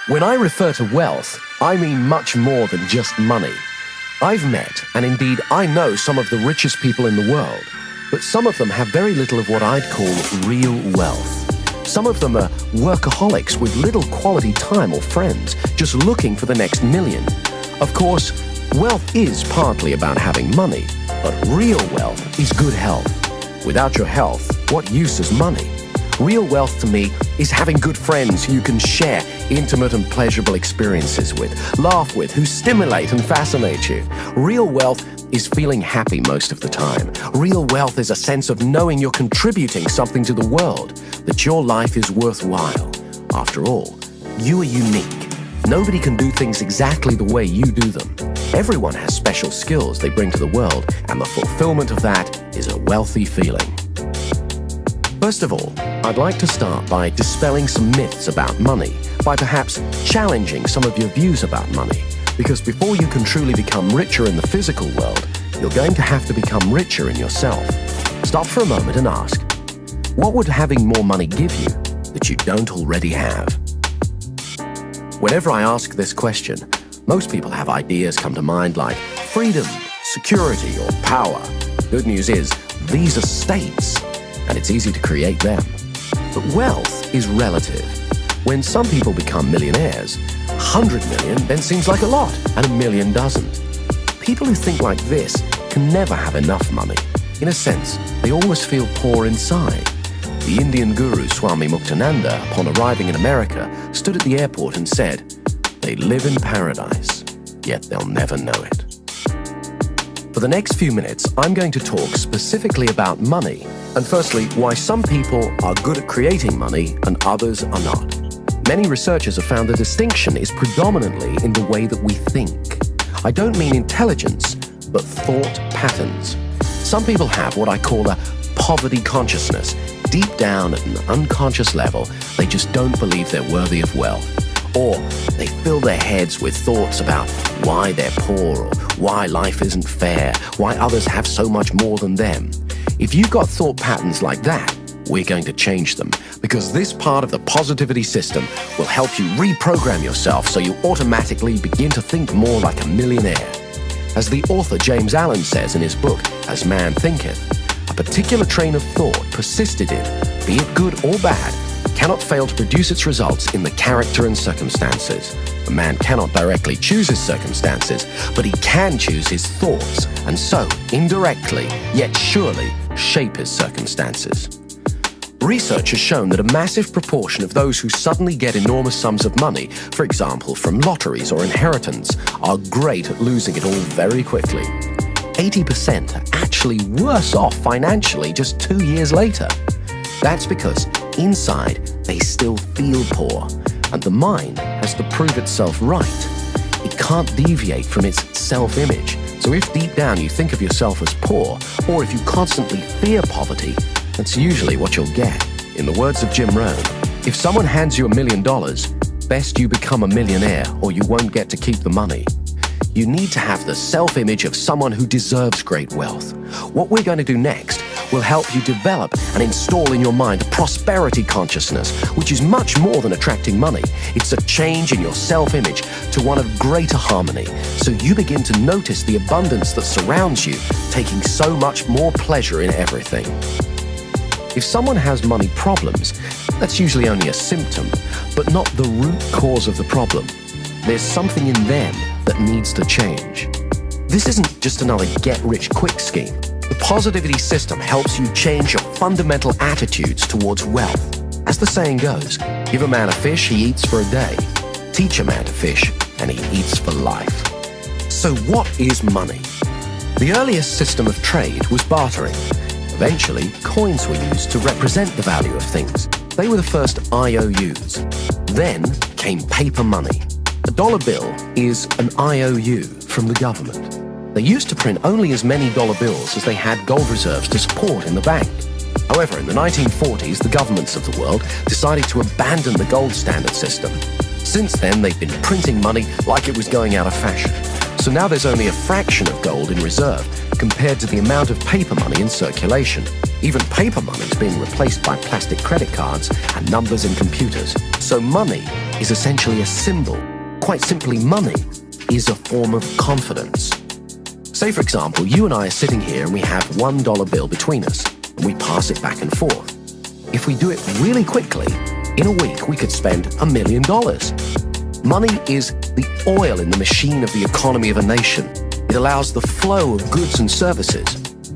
When I refer to wealth, I mean much more than just money. I've met, and indeed I know, some of the richest people in the world, but some of them have very little of what I'd call real wealth. Some of them are workaholics with little quality time or friends, just looking for the next million. Of course, wealth is partly about having money, but real wealth is good health. Without your health, what use is money? Real wealth to me is having good friends who you can share intimate and pleasurable experiences with, laugh with, who stimulate and fascinate you. Real wealth is feeling happy most of the time. Real wealth is a sense of knowing you're contributing something to the world, that your life is worthwhile. After all, you are unique. Nobody can do things exactly the way you do them. Everyone has special skills they bring to the world, and the fulfillment of that is a wealthy feeling. First of all, I'd like to start by dispelling some myths about money, by perhaps challenging some of your views about money, because before you can truly become richer in the physical world, you're going to have to become richer in yourself. Stop for a moment and ask, what would having more money give you that you don't already have? Whenever I ask this question, most people have ideas come to mind like freedom, security, or power. Good news is, these are states, and it's easy to create them. But wealth is relative. When some people become millionaires, 100 million then seems like a lot, and a million doesn't. People who think like this can never have enough money. In a sense, they always feel poor inside. The Indian guru Swami Muktananda, upon arriving in America, stood at the airport and said, "They live in paradise, yet they'll never know it." For the next few minutes, I'm going to talk specifically about money, and firstly, why some people are good at creating money and others are not. Many researchers have found the distinction is predominantly in the way that we think. I don't mean intelligence, but thought patterns. Some people have what I call a poverty consciousness. Deep down at an unconscious level, they just don't believe they're worthy of wealth. Or they fill their heads with thoughts about why they're poor, or why life isn't fair, why others have so much more than them. If you've got thought patterns like that, we're going to change them, because this part of the positivity system will help you reprogram yourself so you automatically begin to think more like a millionaire. As the author James Allen says in his book, As Man Thinketh, a particular train of thought persisted in, be it good or bad, cannot fail to produce its results in the character and circumstances. A man cannot directly choose his circumstances, but he can choose his thoughts, and so, indirectly, yet surely, shape his circumstances. Research has shown that a massive proportion of those who suddenly get enormous sums of money, for example from lotteries or inheritance, are great at losing it all very quickly. 80% are actually worse off financially just 2 years later. That's because inside they still feel poor, and the mind has to prove itself right. It can't deviate from its self-image. So if deep down you think of yourself as poor, or if you constantly fear poverty, that's usually what you'll get. In the words of Jim Rohn, if someone hands you $1 million, best you become a millionaire or you won't get to keep the money. You need to have the self-image of someone who deserves great wealth. What we're going to do next will help you develop and install in your mind a prosperity consciousness, which is much more than attracting money. It's a change in your self-image to one of greater harmony, so you begin to notice the abundance that surrounds you, taking so much more pleasure in everything. If someone has money problems, that's usually only a symptom, but not the root cause of the problem. There's something in them that needs to change. This isn't just another get-rich-quick scheme. The positivity system helps you change your fundamental attitudes towards wealth. As the saying goes, give a man a fish, he eats for a day. Teach a man to fish, and he eats for life. So what is money? The earliest system of trade was bartering. Eventually, coins were used to represent the value of things. They were the first IOUs. Then came paper money. A dollar bill is an IOU from the government. They used to print only as many dollar bills as they had gold reserves to support in the bank. However, in the 1940s, the governments of the world decided to abandon the gold standard system. Since then, they've been printing money like it was going out of fashion. So now there's only a fraction of gold in reserve compared to the amount of paper money in circulation. Even paper money is being replaced by plastic credit cards and numbers in computers. So money is essentially a symbol. Quite simply, money is a form of confidence. Say, for example, you and I are sitting here and we have $1 bill between us, and we pass it back and forth. If we do it really quickly, in a week we could spend $1 million. Money is the oil in the machine of the economy of a nation. It allows the flow of goods and services.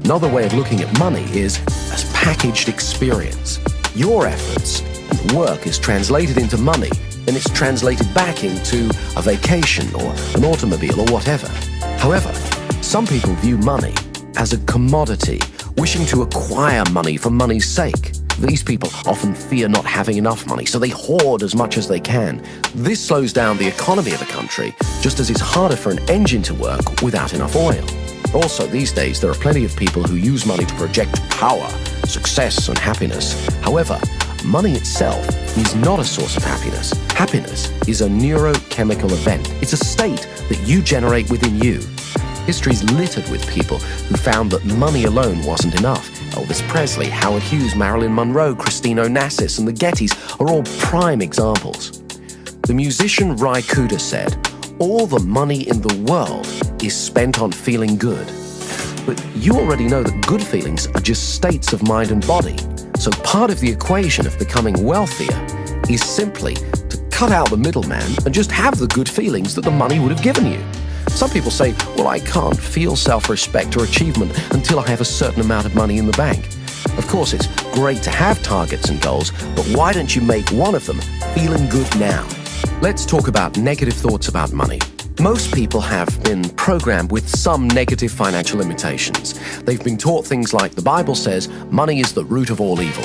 Another way of looking at money is as packaged experience. Your efforts and work is translated into money, then it's translated back into a vacation or an automobile or whatever. However, some people view money as a commodity, wishing to acquire money for money's sake. These people often fear not having enough money, so they hoard as much as they can. This slows down the economy of a country, just as it's harder for an engine to work without enough oil. Also, these days, there are plenty of people who use money to project power, success, and happiness. However, money itself is not a source of happiness. Happiness is a neurochemical event. It's a state that you generate within you. History's littered with people who found that money alone wasn't enough. Elvis Presley, Howard Hughes, Marilyn Monroe, Christine Onassis, and the Gettys are all prime examples. The musician Ry Cooder said, "All the money in the world is spent on feeling good." But you already know that good feelings are just states of mind and body. So part of the equation of becoming wealthier is simply to cut out the middleman and just have the good feelings that the money would have given you. Some people say, well, I can't feel self-respect or achievement until I have a certain amount of money in the bank. Of course, it's great to have targets and goals, but why don't you make one of them feeling good now? Let's talk about negative thoughts about money. Most people have been programmed with some negative financial limitations. They've been taught things like the Bible says money is the root of all evil.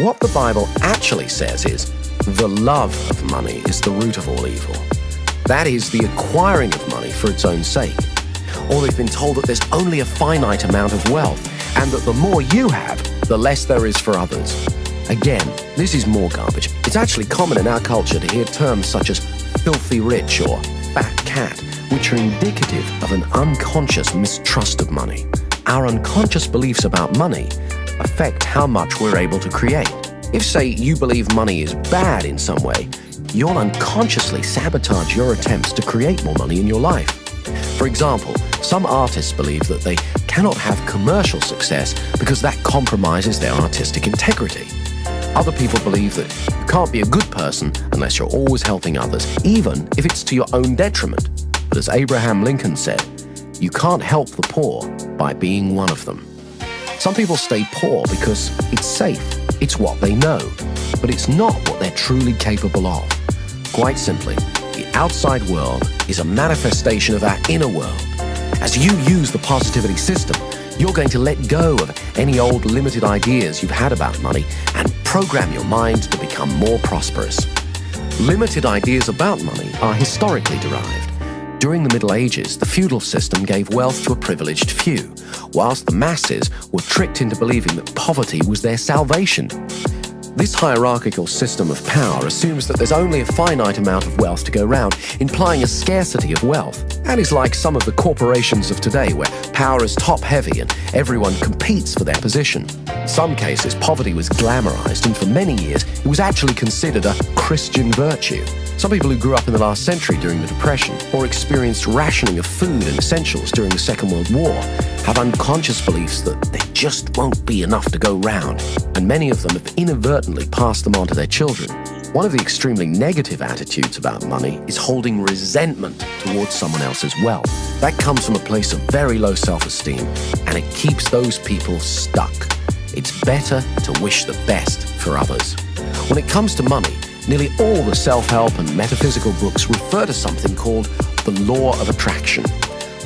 What the Bible actually says is the love of money is the root of all evil. That is the acquiring of money for its own sake. Or they've been told that there's only a finite amount of wealth and that the more you have, the less there is for others. Again, this is more garbage. It's actually common in our culture to hear terms such as filthy rich or fat cat, which are indicative of an unconscious mistrust of money. Our unconscious beliefs about money affect how much we're able to create. If, say, you believe money is bad in some way, you'll unconsciously sabotage your attempts to create more money in your life. For example, some artists believe that they cannot have commercial success because that compromises their artistic integrity. Other people believe that you can't be a good person unless you're always helping others, even if it's to your own detriment. But as Abraham Lincoln said, you can't help the poor by being one of them. Some people stay poor because it's safe, it's what they know, but it's not what they're truly capable of. Quite simply, the outside world is a manifestation of our inner world. As you use the positivity system, you're going to let go of any old limited ideas you've had about money and program your mind to become more prosperous. Limited ideas about money are historically derived. During the Middle Ages, the feudal system gave wealth to a privileged few, whilst the masses were tricked into believing that poverty was their salvation. This hierarchical system of power assumes that there's only a finite amount of wealth to go round, implying a scarcity of wealth, and is like some of the corporations of today where power is top-heavy and everyone competes for their position. In some cases, poverty was glamorized, and for many years, it was actually considered a Christian virtue. Some people who grew up in the last century during the Depression or experienced rationing of food and essentials during the Second World War have unconscious beliefs that there just won't be enough to go round, and many of them have inadvertently passed them on to their children. One of the extremely negative attitudes about money is holding resentment towards someone else's wealth. That comes from a place of very low self-esteem, and it keeps those people stuck. It's better to wish the best for others. When it comes to money, nearly all the self-help and metaphysical books refer to something called the law of attraction.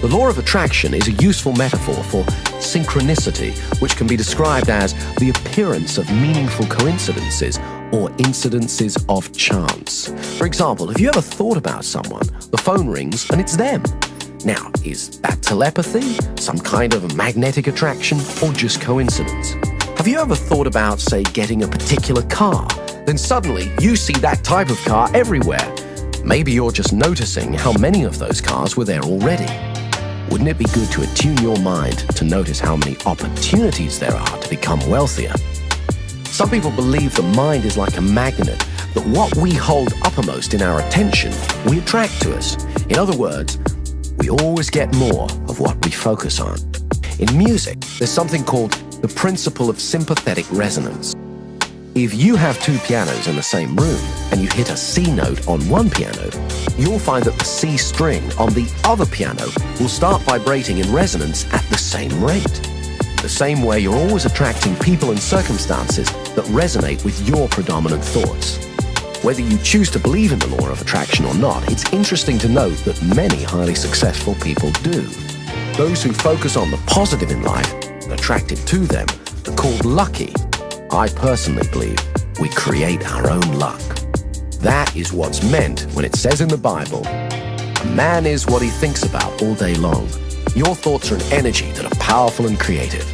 The law of attraction is a useful metaphor for synchronicity, which can be described as the appearance of meaningful coincidences or incidences of chance. For example, have you ever thought about someone, the phone rings and it's them? Now, is that telepathy, some kind of magnetic attraction, or just coincidence? Have you ever thought about, say, getting a particular car? Then suddenly you see that type of car everywhere. Maybe you're just noticing how many of those cars were there already. Wouldn't it be good to attune your mind to notice how many opportunities there are to become wealthier? Some people believe the mind is like a magnet, that what we hold uppermost in our attention, we attract to us. In other words, we always get more of what we focus on. In music, there's something called the principle of sympathetic resonance. If you have two pianos in the same room and you hit a C note on one piano, you'll find that the C string on the other piano will start vibrating in resonance at the same rate. The same way, you're always attracting people and circumstances that resonate with your predominant thoughts. Whether you choose to believe in the law of attraction or not, it's interesting to note that many highly successful people do. Those who focus on the positive in life and attract it to them are called lucky. I personally believe we create our own luck. That is what's meant when it says in the Bible, "A man is what he thinks about all day long." Your thoughts are an energy that are powerful and creative.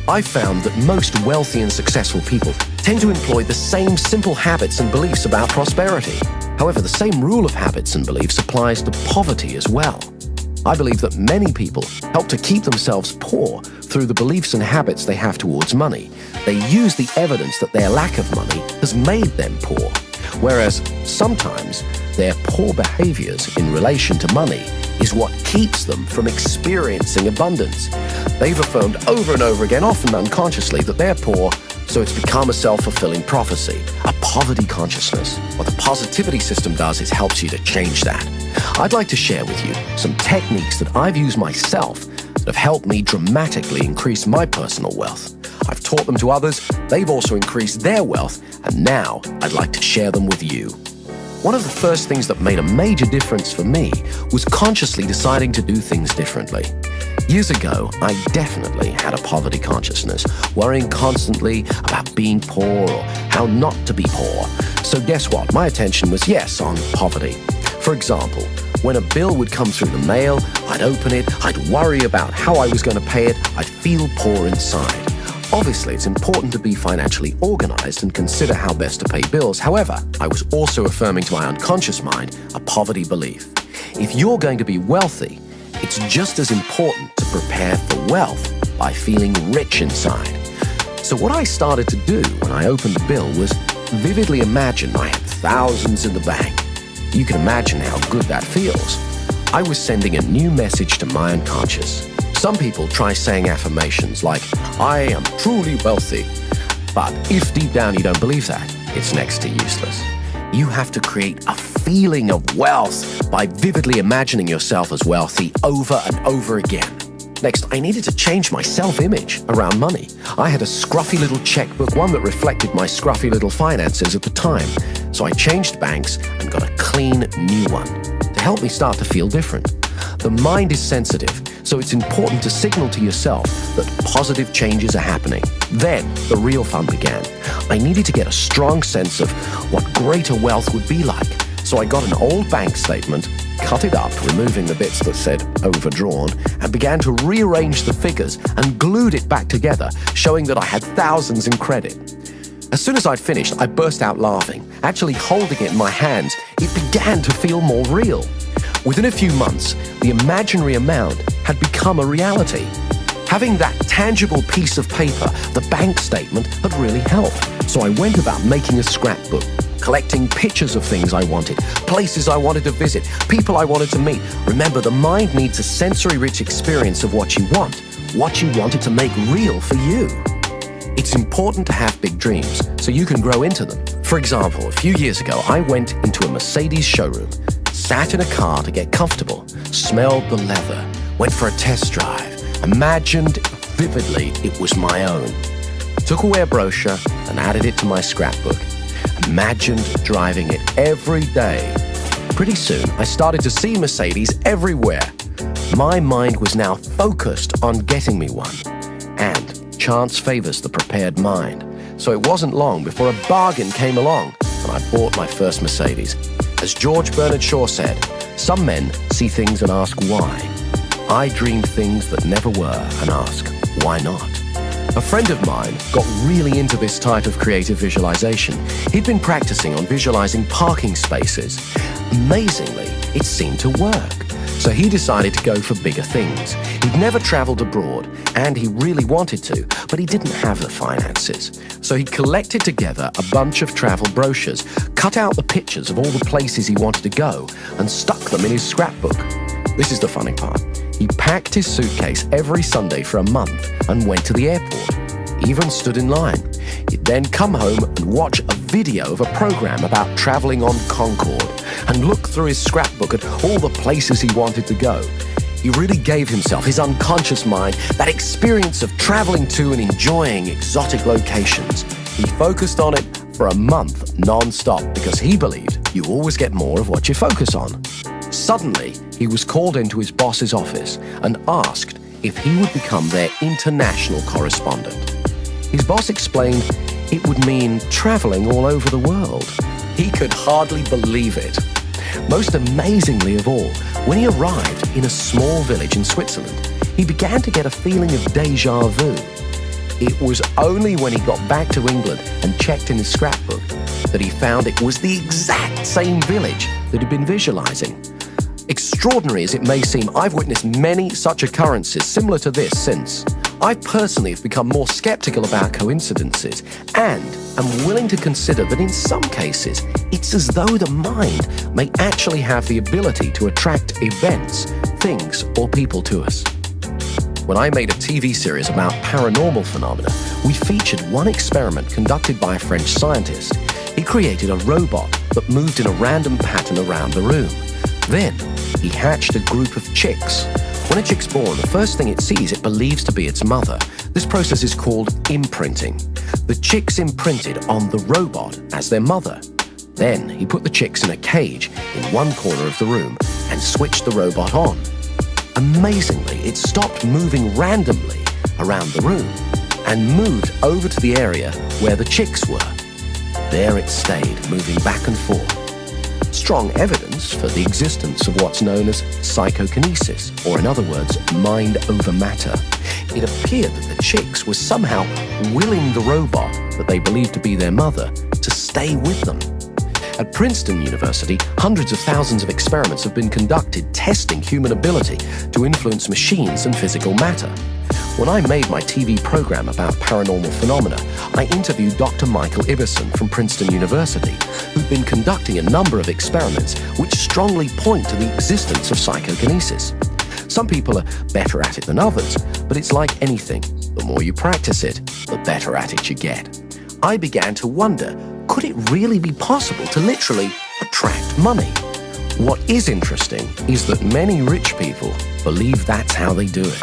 I've found that most wealthy and successful people tend to employ the same simple habits and beliefs about prosperity. However, the same rule of habits and beliefs applies to poverty as well. I believe that many people help to keep themselves poor through the beliefs and habits they have towards money. They use the evidence that their lack of money has made them poor, whereas sometimes their poor behaviors in relation to money is what keeps them from experiencing abundance. They've affirmed over and over again, often unconsciously, that they're poor, so it's become a self-fulfilling prophecy, a poverty consciousness. What the positivity system does is helps you to change that. I'd like to share with you some techniques that I've used myself that have helped me dramatically increase my personal wealth. I've taught them to others, they've also increased their wealth, and now I'd like to share them with you. One of the first things that made a major difference for me was consciously deciding to do things differently. Years ago, I definitely had a poverty consciousness, worrying constantly about being poor or how not to be poor. So guess what? My attention was, yes, on poverty. For example, when a bill would come through the mail, I'd open it, I'd worry about how I was going to pay it, I'd feel poor inside. Obviously, it's important to be financially organized and consider how best to pay bills. However, I was also affirming to my unconscious mind a poverty belief. If you're going to be wealthy, it's just as important to prepare for wealth by feeling rich inside. So what I started to do when I opened the bill was vividly imagine I had thousands in the bank. You can imagine how good that feels. I was sending a new message to my unconscious. Some people try saying affirmations like, "I am truly wealthy." But if deep down you don't believe that, it's next to useless. You have to create a feeling of wealth by vividly imagining yourself as wealthy over and over again. Next, I needed to change my self-image around money. I had a scruffy little checkbook, one that reflected my scruffy little finances at the time. So I changed banks and got a clean new one to help me start to feel different. The mind is sensitive, so it's important to signal to yourself that positive changes are happening. Then the real fun began. I needed to get a strong sense of what greater wealth would be like. So I got an old bank statement, cut it up, removing the bits that said overdrawn, and began to rearrange the figures and glued it back together, showing that I had thousands in credit. As soon as I'd finished, I burst out laughing. Actually holding it in my hands, it began to feel more real. Within a few months, the imaginary amount had become a reality. Having that tangible piece of paper, the bank statement, had really helped. So I went about making a scrapbook, collecting pictures of things I wanted, places I wanted to visit, people I wanted to meet. Remember, the mind needs a sensory-rich experience of what you want it to make real for you. It's important to have big dreams so you can grow into them. For example, a few years ago, I went into a Mercedes showroom, sat in a car to get comfortable, smelled the leather, went for a test drive, imagined vividly it was my own. Took away a brochure and added it to my scrapbook. Imagined driving it every day. Pretty soon, I started to see Mercedes everywhere. My mind was now focused on getting me one. And chance favors the prepared mind. So it wasn't long before a bargain came along and I bought my first Mercedes. As George Bernard Shaw said, some men see things and ask why. I dream things that never were and ask, why not? A friend of mine got really into this type of creative visualization. He'd been practicing on visualizing parking spaces. Amazingly, it seemed to work. So he decided to go for bigger things. He'd never traveled abroad, and he really wanted to, but he didn't have the finances. So he collected together a bunch of travel brochures, cut out the pictures of all the places he wanted to go, and stuck them in his scrapbook. This is the funny part. He packed his suitcase every Sunday for a month and went to the airport. He even stood in line. He'd then come home and watch a video of a program about traveling on Concorde and look through his scrapbook at all the places he wanted to go. He really gave himself, his unconscious mind, that experience of traveling to and enjoying exotic locations. He focused on it for a month non-stop because he believed you always get more of what you focus on. Suddenly, he was called into his boss's office and asked if he would become their international correspondent. His boss explained it would mean traveling all over the world. He could hardly believe it. Most amazingly of all, when he arrived in a small village in Switzerland, he began to get a feeling of déjà vu. It was only when he got back to England and checked in his scrapbook that he found it was the exact same village that he'd been visualizing. Extraordinary as it may seem, I've witnessed many such occurrences similar to this since. I personally have become more skeptical about coincidences and am willing to consider that in some cases, it's as though the mind may actually have the ability to attract events, things, or people to us. When I made a TV series about paranormal phenomena, we featured one experiment conducted by a French scientist. He created a robot that moved in a random pattern around the room. Then, he hatched a group of chicks. When a chick's born, the first thing it sees it believes to be its mother. This process is called imprinting. The chicks imprinted on the robot as their mother. Then, he put the chicks in a cage in one corner of the room and switched the robot on. Amazingly, it stopped moving randomly around the room and moved over to the area where the chicks were. There it stayed, moving back and forth. Strong evidence for the existence of what's known as psychokinesis, or in other words, mind over matter. It appeared that the chicks were somehow willing the robot that they believed to be their mother to stay with them. At Princeton University, hundreds of thousands of experiments have been conducted testing human ability to influence machines and physical matter. When I made my TV program about paranormal phenomena, I interviewed Dr. Michael Ibbison from Princeton University, who'd been conducting a number of experiments which strongly point to the existence of psychokinesis. Some people are better at it than others, but it's like anything. The more you practice it, the better at it you get. I began to wonder, could it really be possible to literally attract money? What is interesting is that many rich people believe that's how they do it.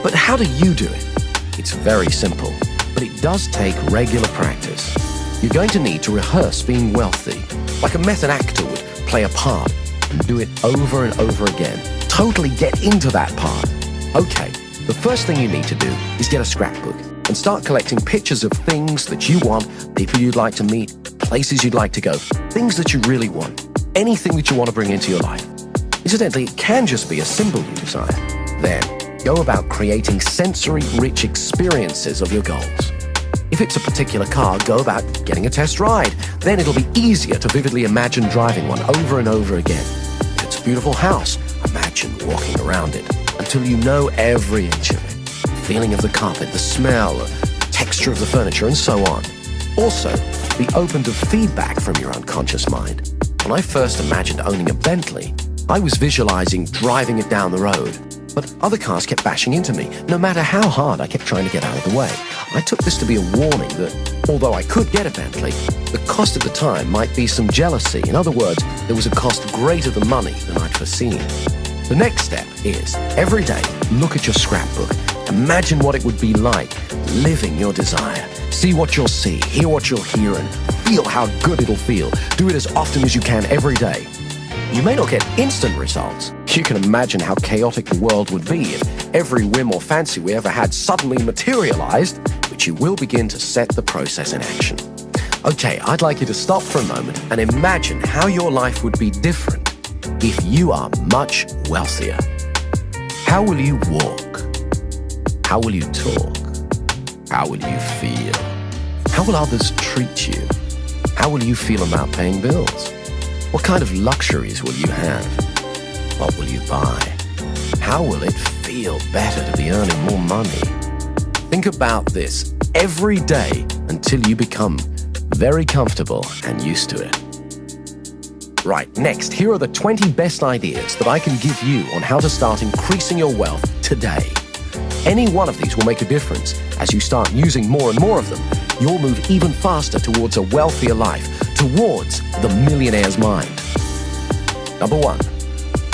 But how do you do it? It's very simple, but it does take regular practice. You're going to need to rehearse being wealthy, like a method actor would play a part, and do it over and over again. Totally get into that part. Okay, the first thing you need to do is get a scrapbook and start collecting pictures of things that you want, people you'd like to meet, places you'd like to go, things that you really want, anything that you want to bring into your life. Incidentally, it can just be a symbol you desire. Then, go about creating sensory-rich experiences of your goals. If it's a particular car, go about getting a test ride. Then it'll be easier to vividly imagine driving one over and over again. If it's a beautiful house, imagine walking around it until you know every inch of it. The feeling of the carpet, the smell, the texture of the furniture, and so on. Also, be open to feedback from your unconscious mind. When I first imagined owning a Bentley, I was visualizing driving it down the road. But other cars kept bashing into me. No matter how hard I kept trying to get out of the way. I took this to be a warning that, although I could get a Bentley, the cost at the time might be some jealousy. In other words, there was a cost greater than money than I'd foreseen. The next step is, every day, look at your scrapbook. Imagine what it would be like living your desire. See what you'll see, hear what you'll hear, and feel how good it'll feel. Do it as often as you can every day. You may not get instant results. You can imagine how chaotic the world would be if every whim or fancy we ever had suddenly materialized, but you will begin to set the process in action. Okay, I'd like you to stop for a moment and imagine how your life would be different if you are much wealthier. How will you walk? How will you talk? How will you feel? How will others treat you? How will you feel about paying bills? What kind of luxuries will you have? What will you buy? How will it feel better to be earning more money? Think about this every day until you become very comfortable and used to it. Right, next, here are the 20 best ideas that I can give you on how to start increasing your wealth today. Any one of these will make a difference. As you start using more and more of them, you'll move even faster towards a wealthier life, towards the millionaire's mind. Number 1,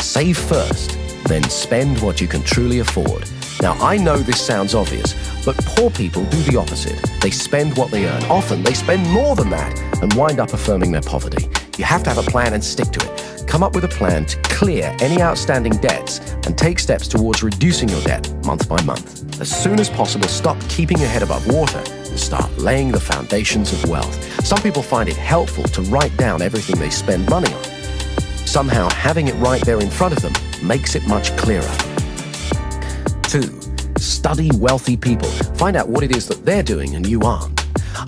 save first, then spend what you can truly afford. Now, I know this sounds obvious, but poor people do the opposite. They spend what they earn. Often, they spend more than that and wind up affirming their poverty. You have to have a plan and stick to it. Come up with a plan to clear any outstanding debts and take steps towards reducing your debt month by month. As soon as possible, stop keeping your head above water and start laying the foundations of wealth. Some people find it helpful to write down everything they spend money on. Somehow, having it right there in front of them makes it much clearer. 2, study wealthy people. Find out what it is that they're doing and you aren't.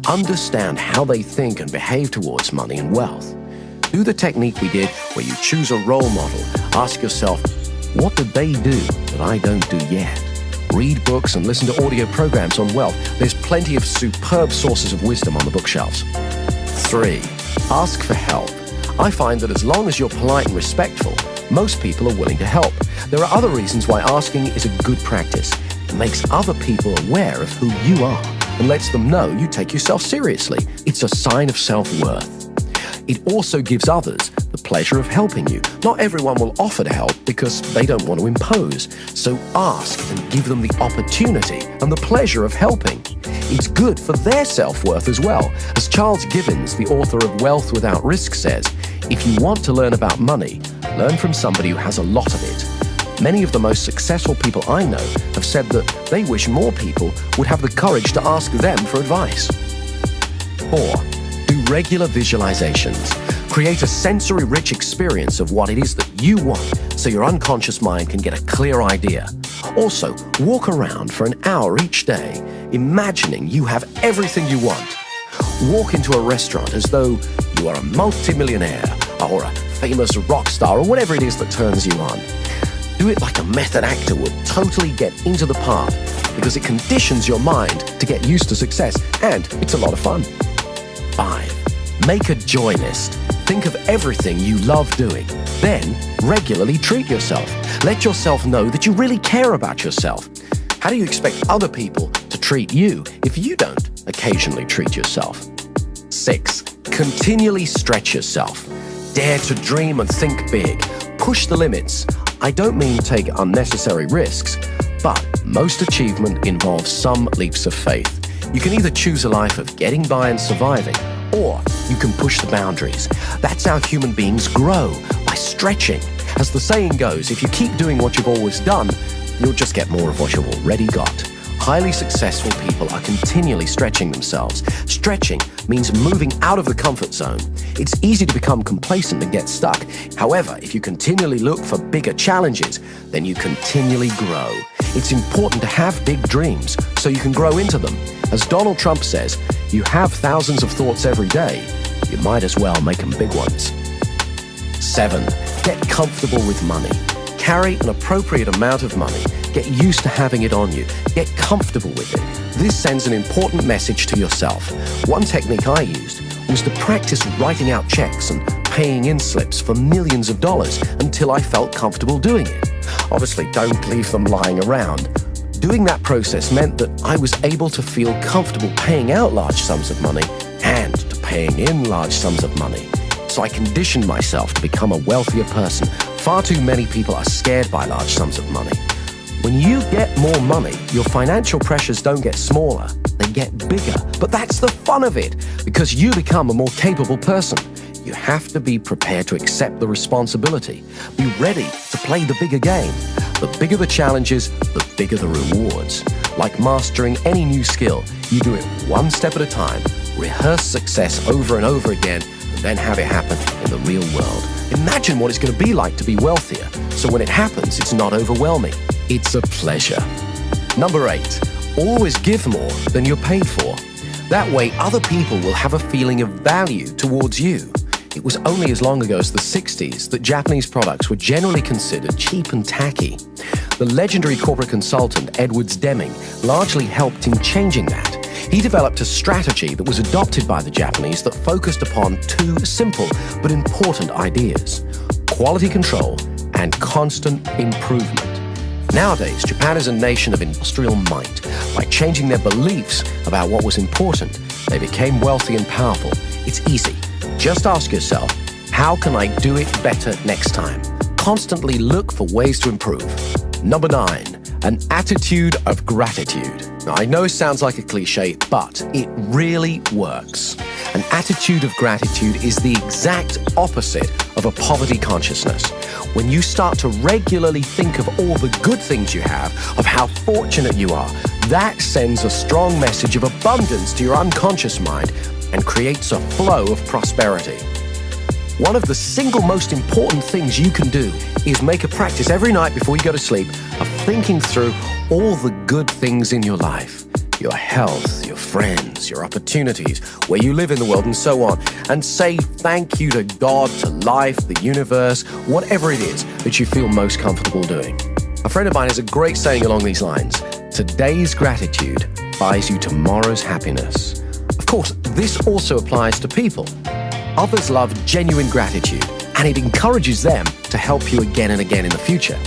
Understand how they think and behave towards money and wealth. Do the technique we did where you choose a role model. Ask yourself, what did they do that I don't do yet? Read books and listen to audio programs on wealth. There's plenty of superb sources of wisdom on the bookshelves. 3, ask for help. I find that as long as you're polite and respectful, most people are willing to help. There are other reasons why asking is a good practice. It makes other people aware of who you are and lets them know you take yourself seriously. It's a sign of self-worth. It also gives others the pleasure of helping you. Not everyone will offer to help because they don't want to impose. So ask and give them the opportunity and the pleasure of helping. It's good for their self-worth as well. As Charles Givens, the author of Wealth Without Risk, says, if you want to learn about money, learn from somebody who has a lot of it. Many of the most successful people I know have said that they wish more people would have the courage to ask them for advice. 4, do regular visualizations. Create a sensory-rich experience of what it is that you want so your unconscious mind can get a clear idea. Also, walk around for an hour each day, imagining you have everything you want. Walk into a restaurant as though you are a multimillionaire or a famous rock star or whatever it is that turns you on. Do it like a method actor would totally get into the part because it conditions your mind to get used to success and it's a lot of fun. 5, make a joy list. Think of everything you love doing. Then, regularly treat yourself. Let yourself know that you really care about yourself. How do you expect other people to treat you if you don't occasionally treat yourself? 6, continually stretch yourself. Dare to dream and think big. Push the limits. I don't mean take unnecessary risks, but most achievement involves some leaps of faith. You can either choose a life of getting by and surviving, or you can push the boundaries. That's how human beings grow, by stretching. As the saying goes, if you keep doing what you've always done, you'll just get more of what you've already got. Highly successful people are continually stretching themselves. Stretching means moving out of the comfort zone. It's easy to become complacent and get stuck. However, if you continually look for bigger challenges, then you continually grow. It's important to have big dreams so you can grow into them. As Donald Trump says, you have thousands of thoughts every day. You might as well make them big ones. 7, get comfortable with money. Carry an appropriate amount of money. Get used to having it on you. Get comfortable with it. This sends an important message to yourself. One technique I used was to practice writing out checks and paying in slips for millions of dollars until I felt comfortable doing it. Obviously, don't leave them lying around. Doing that process meant that I was able to feel comfortable paying out large sums of money and to paying in large sums of money. So I conditioned myself to become a wealthier person. Far too many people are scared by large sums of money. When you get more money, your financial pressures don't get smaller, they get bigger. But that's the fun of it, because you become a more capable person. You have to be prepared to accept the responsibility. Be ready to play the bigger game. The bigger the challenges, the bigger the rewards. Like mastering any new skill, you do it one step at a time, rehearse success over and over again, and then have it happen in the real world. Imagine what it's going to be like to be wealthier, so when it happens, it's not overwhelming. It's a pleasure. Number 8, Always give more than you're paid for. That way, other people will have a feeling of value towards you. It was only as long ago as the 60s that Japanese products were generally considered cheap and tacky. The legendary corporate consultant Edwards Deming largely helped in changing that. He developed a strategy that was adopted by the Japanese that focused upon two simple but important ideas: quality control and constant improvement. Nowadays, Japan is a nation of industrial might. By changing their beliefs about what was important, they became wealthy and powerful. It's easy. Just ask yourself, how can I do it better next time? Constantly look for ways to improve. Number 9, an attitude of gratitude. Now, I know it sounds like a cliche, but it really works. An attitude of gratitude is the exact opposite of a poverty consciousness. When you start to regularly think of all the good things you have, of how fortunate you are, that sends a strong message of abundance to your unconscious mind and creates a flow of prosperity. One of the single most important things you can do is make a practice every night before you go to sleep of thinking through all the good things in your life. Your health, your friends, your opportunities, where you live in the world, and so on. And say thank you to God, to life, the universe, whatever it is that you feel most comfortable doing. A friend of mine has a great saying along these lines: today's gratitude buys you tomorrow's happiness. Of course, this also applies to people. Others love genuine gratitude, and it encourages them to help you again and again in the future.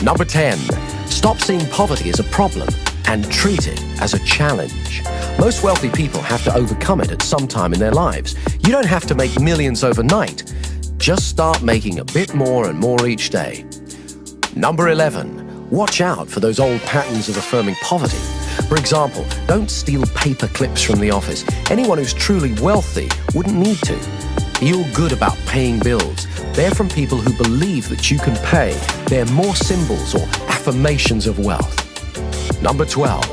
Number 10, stop seeing poverty as a problem and treat it as a challenge. Most wealthy people have to overcome it at some time in their lives. You don't have to make millions overnight. Just start making a bit more and more each day. Number 11, watch out for those old patterns of affirming poverty. For example, don't steal paper clips from the office. Anyone who's truly wealthy wouldn't need to. Feel good about paying bills. They're from people who believe that you can pay. They're more symbols or affirmations of wealth. Number 12,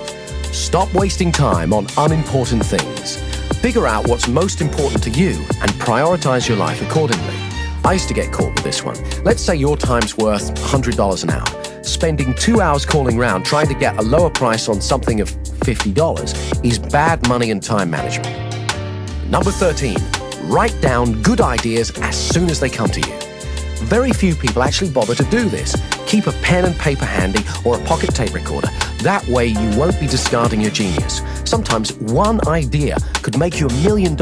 stop wasting time on unimportant things. Figure out what's most important to you and prioritize your life accordingly. I used to get caught with this one. Let's say your time's worth $100 an hour. Spending 2 hours calling round trying to get a lower price on something of $50 is bad money and time management. Number 13, write down good ideas as soon as they come to you. Very few people actually bother to do this. Keep a pen and paper handy or a pocket tape recorder. That way you won't be discarding your genius. Sometimes one idea could make you $1 million.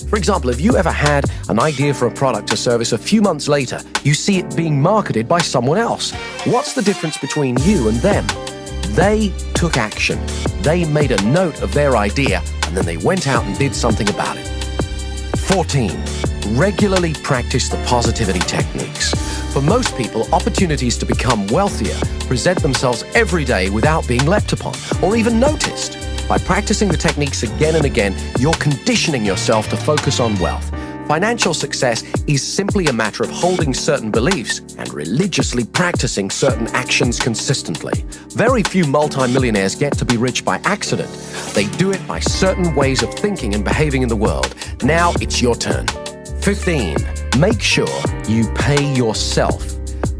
For example, if you ever had an idea for a product or service, a few months later, you see it being marketed by someone else. What's the difference between you and them? They took action. They made a note of their idea, and then they went out and did something about it. 14, regularly practice the positivity techniques. For most people, opportunities to become wealthier present themselves every day without being leapt upon or even noticed. By practicing the techniques again and again, you're conditioning yourself to focus on wealth. Financial success is simply a matter of holding certain beliefs and religiously practicing certain actions consistently. Very few multimillionaires get to be rich by accident. They do it by certain ways of thinking and behaving in the world. Now it's your turn. 15, make sure you pay yourself.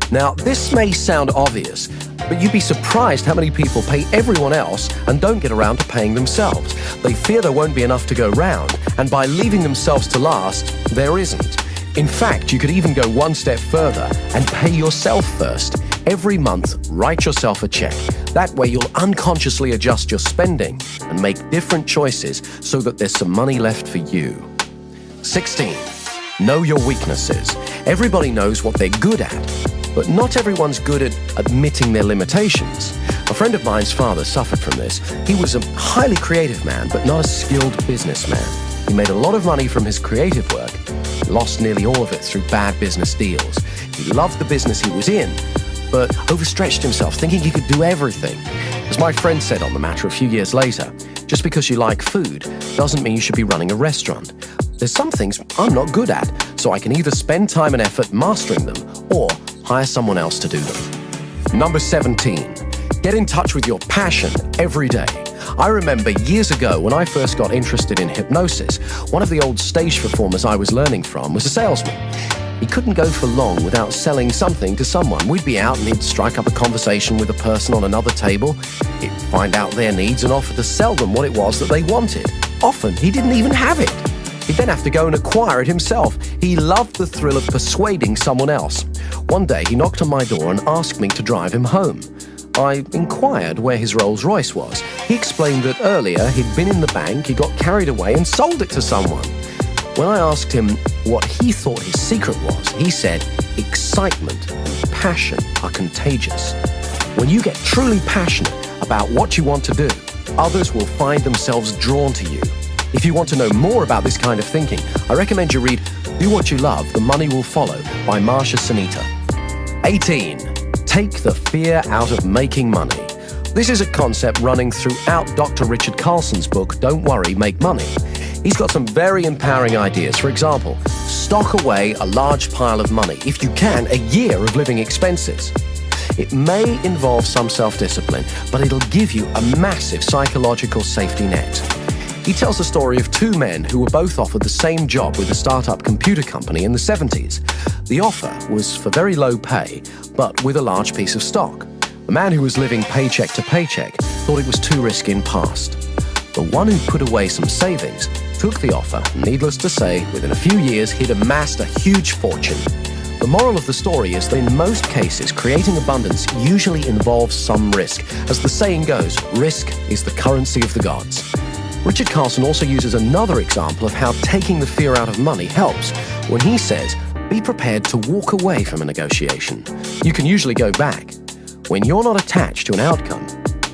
Now, this may sound obvious, but you'd be surprised how many people pay everyone else and don't get around to paying themselves. They fear there won't be enough to go round, and by leaving themselves to last, there isn't. In fact, you could even go one step further and pay yourself first. Every month, write yourself a check. That way you'll unconsciously adjust your spending and make different choices so that there's some money left for you. 16, know your weaknesses. Everybody knows what they're good at, but not everyone's good at admitting their limitations. A friend of mine's father suffered from this. He was a highly creative man, but not a skilled businessman. He made a lot of money from his creative work, lost nearly all of it through bad business deals. He loved the business he was in, but overstretched himself, thinking he could do everything. As my friend said on the matter a few years later, just because you like food doesn't mean you should be running a restaurant. There's some things I'm not good at, so I can either spend time and effort mastering them or hire someone else to do them. Number 17, get in touch with your passion every day. I remember years ago when I first got interested in hypnosis, one of the old stage performers I was learning from was a salesman. He couldn't go for long without selling something to someone. We'd be out and he'd strike up a conversation with a person on another table. He'd find out their needs and offer to sell them what it was that they wanted. Often, he didn't even have it. He'd then have to go and acquire it himself. He loved the thrill of persuading someone else. One day, he knocked on my door and asked me to drive him home. I inquired where his Rolls Royce was. He explained that earlier he'd been in the bank, he got carried away and sold it to someone. When I asked him what he thought his secret was, he said, excitement and passion are contagious. When you get truly passionate about what you want to do, others will find themselves drawn to you. If you want to know more about this kind of thinking, I recommend you read Do What You Love, The Money Will Follow by Marsha Sunita. 18. Take the fear out of making money. This is a concept running throughout Dr. Richard Carlson's book, Don't Worry, Make Money. He's got some very empowering ideas. For example, stock away a large pile of money, if you can, a year of living expenses. It may involve some self-discipline, but it'll give you a massive psychological safety net. He tells the story of two men who were both offered the same job with a startup computer company in the 70s. The offer was for very low pay, but with a large piece of stock. The man who was living paycheck to paycheck thought it was too risky and passed. The one who put away some savings took the offer. Needless to say, within a few years, he'd amassed a huge fortune. The moral of the story is that in most cases, creating abundance usually involves some risk. As the saying goes, risk is the currency of the gods. Richard Carlson also uses another example of how taking the fear out of money helps when he says, be prepared to walk away from a negotiation. You can usually go back. When you're not attached to an outcome,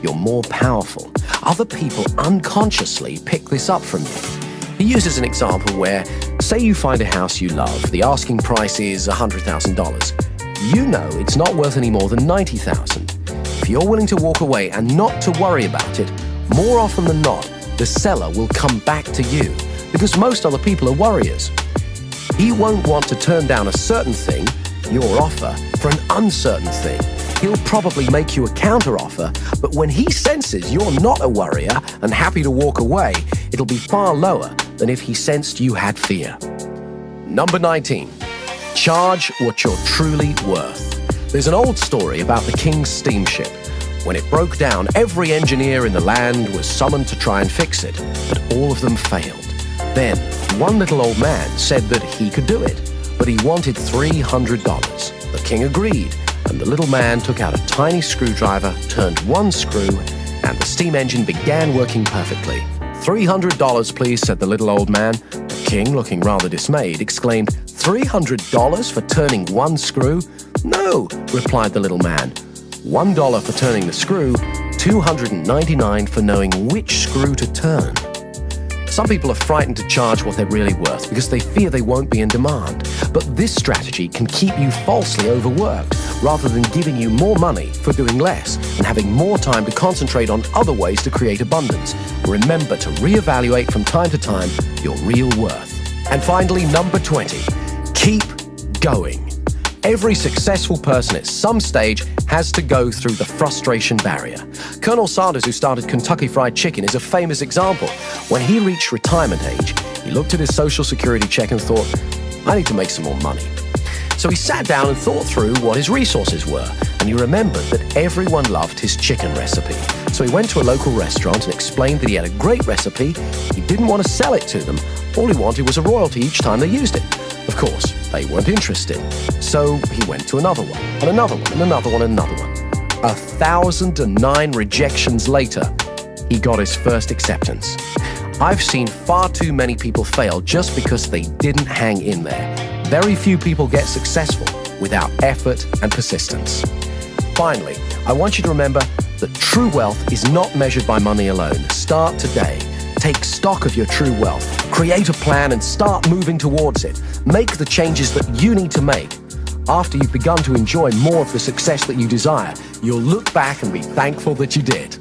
you're more powerful. Other people unconsciously pick this up from you. He uses an example where, say you find a house you love, the asking price is $100,000. You know it's not worth any more than $90,000. If you're willing to walk away and not to worry about it, more often than not, the seller will come back to you because most other people are worriers. He won't want to turn down a certain thing, your offer, for an uncertain thing. He'll probably make you a counter-offer, but when he senses you're not a worrier and happy to walk away, it'll be far lower than if he sensed you had fear. Number 19. Charge what you're truly worth. There's an old story about the king's steamship. When it broke down, every engineer in the land was summoned to try and fix it, but all of them failed. Then, one little old man said that he could do it, but he wanted $300. The king agreed, and the little man took out a tiny screwdriver, turned one screw, and the steam engine began working perfectly. $300, please, said the little old man. The king, looking rather dismayed, exclaimed, $300 for turning one screw? No, replied the little man. $1 for turning the screw, $299 for knowing which screw to turn. Some people are frightened to charge what they're really worth because they fear they won't be in demand. But this strategy can keep you falsely overworked rather than giving you more money for doing less and having more time to concentrate on other ways to create abundance. Remember to reevaluate from time to time your real worth. And finally, number 20, keep going. Every successful person at some stage has to go through the frustration barrier. Colonel Sanders, who started Kentucky Fried Chicken, is a famous example. When he reached retirement age, he looked at his Social Security check and thought, I need to make some more money. So he sat down and thought through what his resources were, and he remembered that everyone loved his chicken recipe. So he went to a local restaurant and explained that he had a great recipe. He didn't want to sell it to them. All he wanted was a royalty each time they used it. Of course, they weren't interested. So he went to another one, and another one, and another one, and another one. 1,009 rejections later, he got his first acceptance. I've seen far too many people fail just because they didn't hang in there. Very few people get successful without effort and persistence. Finally, I want you to remember that true wealth is not measured by money alone. Start today. Take stock of your true wealth. Create a plan and start moving towards it. Make the changes that you need to make. After you've begun to enjoy more of the success that you desire, you'll look back and be thankful that you did.